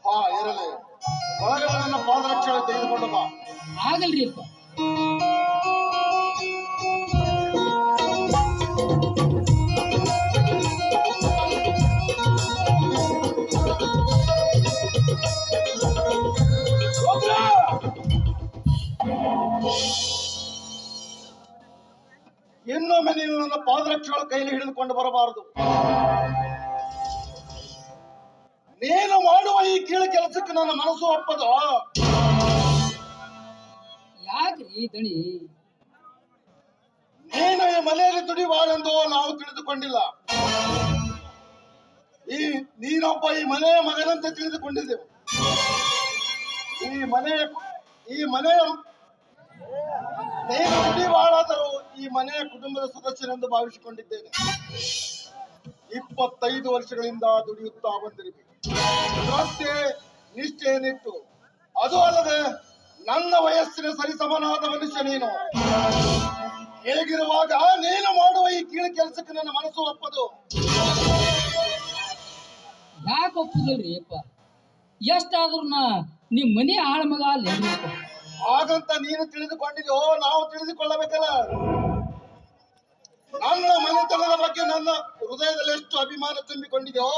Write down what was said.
ಬಾ ಇರಲಿ. ಒಳಗಡೆ ನನ್ನ ಪಾದರಕ್ಷೆ ತೆಗೆದುಕೊಂಡು ಬಾ. ಆಗಲ್ರಿ ಅಪ್ಪ. ಇನ್ನೊಮ್ಮೆ ನೀನು ನನ್ನ ಪಾದರಕ್ಷೆಗಳ ಕೈಲಿ ಹಿಡಿದುಕೊಂಡು ಬರಬಾರದು. ನೀನು ಮಾಡುವ ಈ ಕೀಳು ಕೆಲಸಕ್ಕೆ ನನ್ನ ಮನಸ್ಸು ಒಪ್ಪದು. ಯಾಕ್ರಿ ದಣಿ? ನೀನು ಈ ಮನೆಯಲ್ಲಿ ದುಡಿಬಾರೆಂದು ನಾವು ತಿಳಿದುಕೊಂಡಿಲ್ಲ. ನೀನೊಬ್ಬ ಈ ಮನೆಯ ಮಗನಂತೆ ತಿಳಿದುಕೊಂಡಿದ್ದೆವು. ಈ ಮನೆಯ ನೀನು ದುಡಿಬಾರಾದರೂ ಈ ಮನೆಯ ಕುಟುಂಬದ ಸದಸ್ಯನೆಂದು ಭಾವಿಸಿಕೊಂಡಿದ್ದೇನೆ. 25 ವರ್ಷಗಳಿಂದ ದುಡಿಯುತ್ತಾ ಬಂದಿರಬೇಕು. ಶ್ರದ್ಧೆ ನಿಷ್ಠೆಯನ್ನಿಟ್ಟು, ಅದು ಅಲ್ಲದೆ ನನ್ನ ವಯಸ್ಸಿನ ಸರಿಸಮನಾದ ಮನುಷ್ಯ ನೀನು. ಹೇಗಿರುವಾಗ ನೀನು ಮಾಡುವ ಈ ಕೀಳು ಕೆಲಸಕ್ಕೆ ನನ್ನ ಮನಸ್ಸು ಒಪ್ಪದು. ಯಾಕೆ ಒಪ್ಪುದಲ್ರಿ ಅಪ್ಪ? ಎಷ್ಟಾದ್ರೂ ನಿಮ್ ಮನೆ ಆಳ ಮಗ ಅಲ್ಲ. ಹಾಗಂತ ನೀನು ತಿಳಿದುಕೊಂಡಿದ್ಯೋ? ನಾವು ತಿಳಿದುಕೊಳ್ಳಬೇಕಲ್ಲ. ನನ್ನ ಮನೆತನದ ಬಗ್ಗೆ ನನ್ನ ಹೃದಯದಲ್ಲಿ ಎಷ್ಟು ಅಭಿಮಾನ ತುಂಬಿಕೊಂಡಿದೆಯೋ